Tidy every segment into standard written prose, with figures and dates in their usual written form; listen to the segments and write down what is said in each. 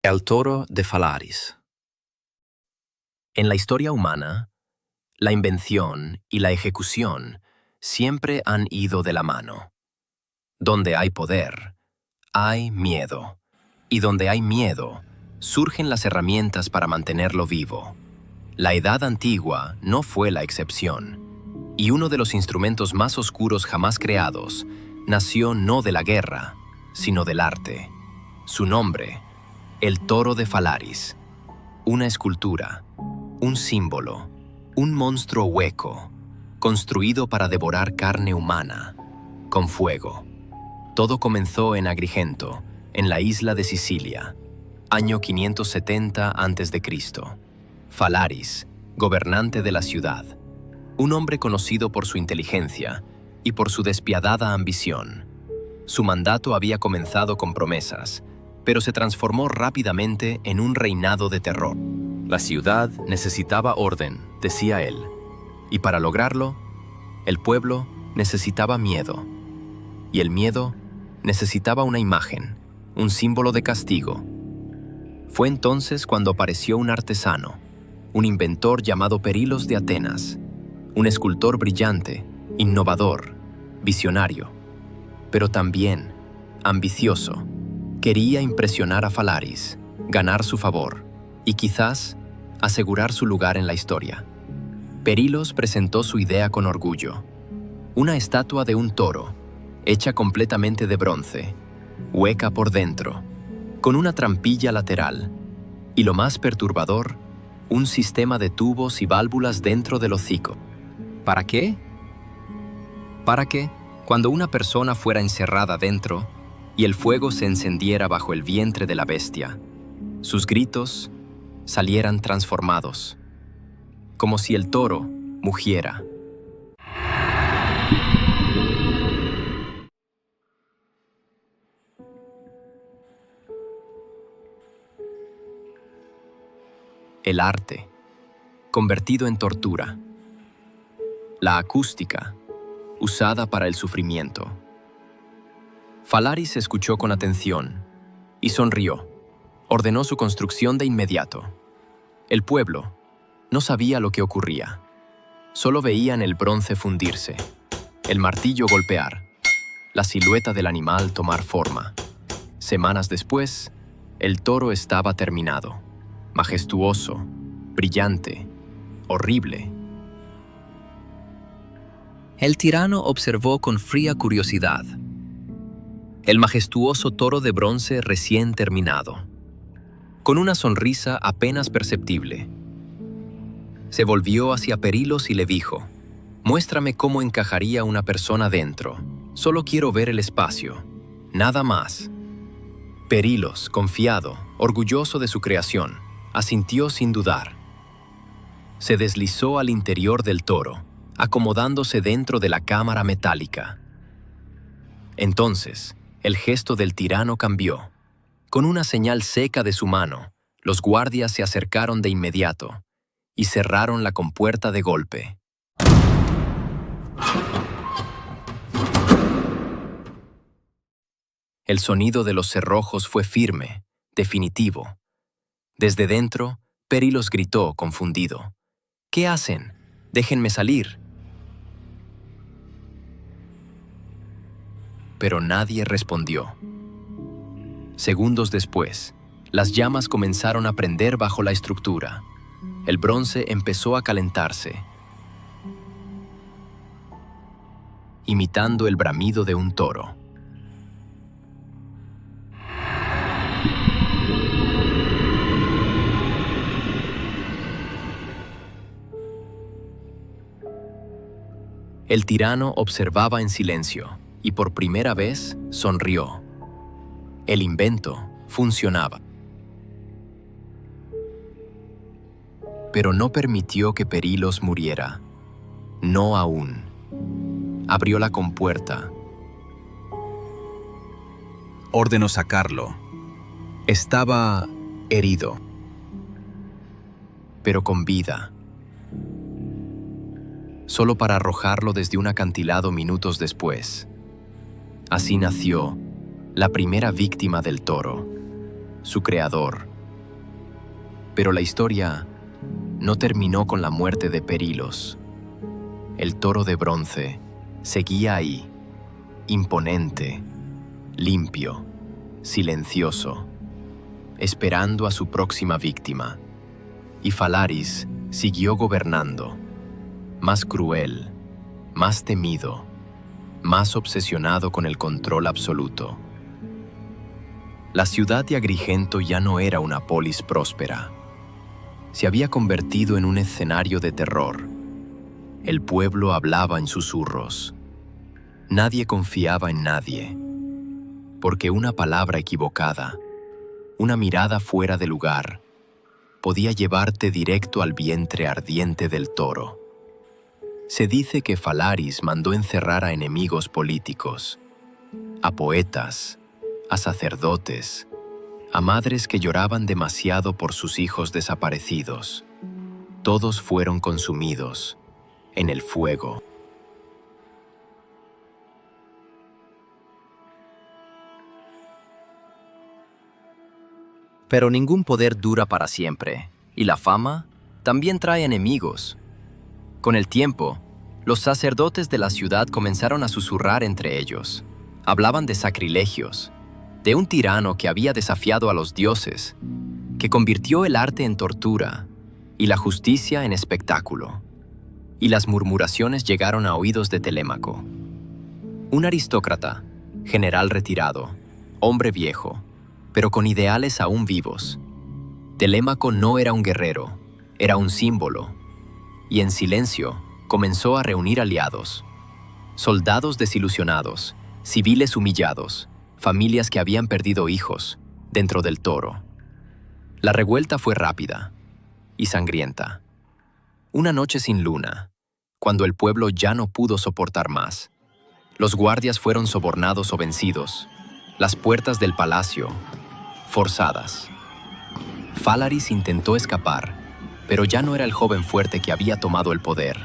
El toro de Falaris. En la historia humana, la invención y la ejecución siempre han ido de la mano. Donde hay poder, hay miedo. Y donde hay miedo, surgen las herramientas para mantenerlo vivo. La Edad Antigua no fue la excepción. Y uno de los instrumentos más oscuros jamás creados nació no de la guerra, sino del arte. Su nombre, el toro de Falaris. Una escultura, un símbolo, un monstruo hueco, construido para devorar carne humana, con fuego. Todo comenzó en Agrigento, en la isla de Sicilia, año 570 a.C. Falaris, gobernante de la ciudad, un hombre conocido por su inteligencia y por su despiadada ambición. Su mandato había comenzado con promesas, pero se transformó rápidamente en un reinado de terror. La ciudad necesitaba orden, decía él, y para lograrlo, el pueblo necesitaba miedo, y el miedo necesitaba una imagen, un símbolo de castigo. Fue entonces cuando apareció un artesano, un inventor llamado Perilos de Atenas, un escultor brillante, innovador, visionario, pero también ambicioso. Quería impresionar a Falaris, ganar su favor y quizás asegurar su lugar en la historia. Perilos presentó su idea con orgullo. Una estatua de un toro, hecha completamente de bronce, hueca por dentro, con una trampilla lateral y, lo más perturbador, un sistema de tubos y válvulas dentro del hocico. ¿Para qué? Para que, cuando una persona fuera encerrada dentro y el fuego se encendiera bajo el vientre de la bestia, sus gritos salieran transformados, como si el toro mugiera. El arte, convertido en tortura. La acústica, usada para el sufrimiento. Falaris escuchó con atención y sonrió. Ordenó su construcción de inmediato. El pueblo no sabía lo que ocurría. Solo veían el bronce fundirse, el martillo golpear, la silueta del animal tomar forma. Semanas después, el toro estaba terminado, majestuoso, brillante, horrible. El tirano observó con fría curiosidad el majestuoso toro de bronce recién terminado, con una sonrisa apenas perceptible. Se volvió hacia Perilos y le dijo: «Muéstrame cómo encajaría una persona dentro. Solo quiero ver el espacio, nada más». Perilos, confiado, orgulloso de su creación, asintió sin dudar. Se deslizó al interior del toro, acomodándose dentro de la cámara metálica. Entonces, el gesto del tirano cambió. Con una señal seca de su mano, los guardias se acercaron de inmediato y cerraron la compuerta de golpe. El sonido de los cerrojos fue firme, definitivo. Desde dentro, Perilos gritó, confundido: «¿Qué hacen? Déjenme salir». Pero nadie respondió. Segundos después, las llamas comenzaron a prender bajo la estructura. El bronce empezó a calentarse, imitando el bramido de un toro. El tirano observaba en silencio y por primera vez sonrió. El invento funcionaba. Pero no permitió que Perilos muriera. No aún. Abrió la compuerta. Ordenó sacarlo. Estaba herido, pero con vida. Solo para arrojarlo desde un acantilado minutos después. Así nació la primera víctima del toro, su creador, Pero la historia no terminó con la muerte de Perilos. El toro de bronce seguía ahí, imponente, limpio, silencioso, esperando a su próxima víctima. Y Falaris siguió gobernando, más cruel, más temido, más obsesionado con el control absoluto. La ciudad de Agrigento ya no era una polis próspera. Se había convertido en un escenario de terror. El pueblo hablaba en susurros. Nadie confiaba en nadie, porque una palabra equivocada, una mirada fuera de lugar, podía llevarte directo al vientre ardiente del toro. Se dice que Falaris mandó encerrar a enemigos políticos, a poetas, a sacerdotes, a madres que lloraban demasiado por sus hijos desaparecidos. Todos fueron consumidos en el fuego. Pero ningún poder dura para siempre, y la fama también trae enemigos. Con el tiempo, los sacerdotes de la ciudad comenzaron a susurrar entre ellos. Hablaban de sacrilegios, de un tirano que había desafiado a los dioses, que convirtió el arte en tortura y la justicia en espectáculo. Y las murmuraciones llegaron a oídos de Telémaco. Un aristócrata, general retirado, hombre viejo, pero con ideales aún vivos. Telémaco no era un guerrero, era un símbolo, y en silencio comenzó a reunir aliados. Soldados desilusionados, civiles humillados, familias que habían perdido hijos dentro del toro. La revuelta fue rápida y sangrienta. Una noche sin luna, cuando el pueblo ya no pudo soportar más, los guardias fueron sobornados o vencidos, las puertas del palacio forzadas. Falaris intentó escapar, pero ya no era el joven fuerte que había tomado el poder.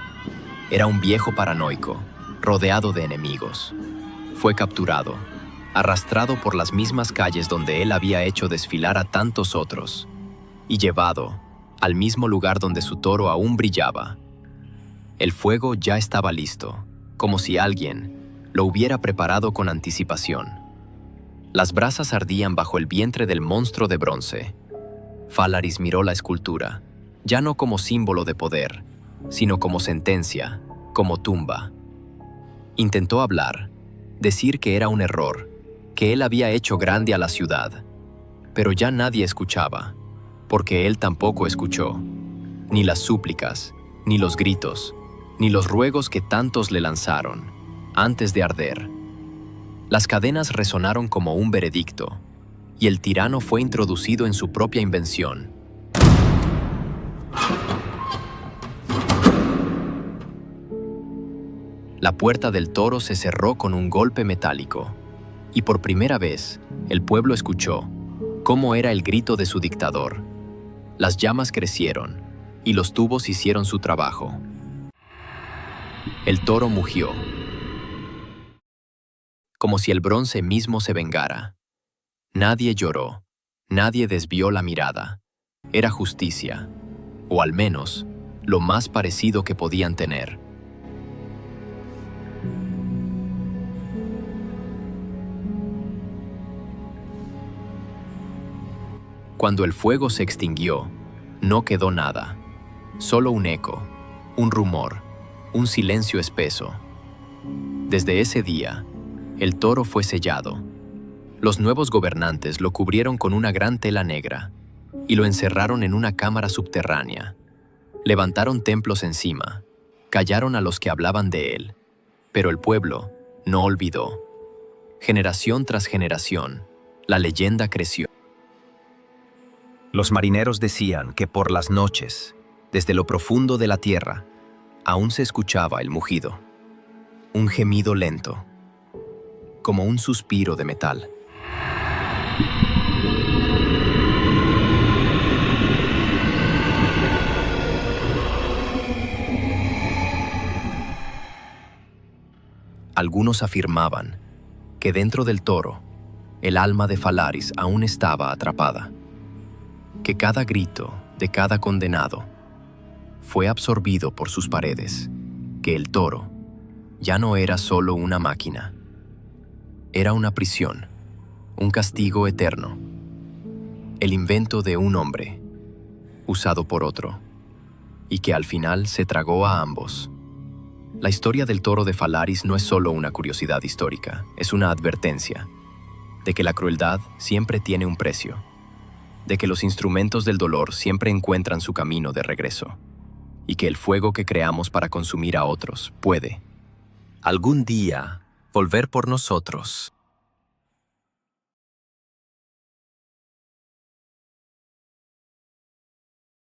Era un viejo paranoico, rodeado de enemigos. Fue capturado, arrastrado por las mismas calles donde él había hecho desfilar a tantos otros, y llevado al mismo lugar donde su toro aún brillaba. El fuego ya estaba listo, como si alguien lo hubiera preparado con anticipación. Las brasas ardían bajo el vientre del monstruo de bronce. Falaris miró la escultura, ya no como símbolo de poder, sino como sentencia, como tumba. Intentó hablar, decir que era un error, que él había hecho grande a la ciudad, pero ya nadie escuchaba, porque él tampoco escuchó, ni las súplicas, ni los gritos, ni los ruegos que tantos le lanzaron, antes de arder. Las cadenas resonaron como un veredicto, y el tirano fue introducido en su propia invención. La puerta del toro se cerró con un golpe metálico, y por primera vez el pueblo escuchó cómo era el grito de su dictador. Las llamas crecieron, y los tubos hicieron su trabajo. El toro mugió, como si el bronce mismo se vengara. Nadie lloró, nadie desvió la mirada. Era justicia, o al menos, lo más parecido que podían tener. Cuando el fuego se extinguió, no quedó nada, solo un eco, un rumor, un silencio espeso. Desde ese día, el toro fue sellado. Los nuevos gobernantes lo cubrieron con una gran tela negra y lo encerraron en una cámara subterránea. Levantaron templos encima, callaron a los que hablaban de él, pero el pueblo no olvidó. Generación tras generación, la leyenda creció. Los marineros decían que por las noches, desde lo profundo de la tierra, aún se escuchaba el mugido. Un gemido lento, como un suspiro de metal. Algunos afirmaban que dentro del toro, el alma de Falaris aún estaba atrapada, que cada grito de cada condenado, fue absorbido por sus paredes, que el toro ya no era solo una máquina, era una prisión, un castigo eterno, el invento de un hombre, usado por otro, y que al final se tragó a ambos. La historia del toro de Falaris no es solo una curiosidad histórica, es una advertencia de que la crueldad siempre tiene un precio, de que los instrumentos del dolor siempre encuentran su camino de regreso, y que el fuego que creamos para consumir a otros puede, algún día, volver por nosotros.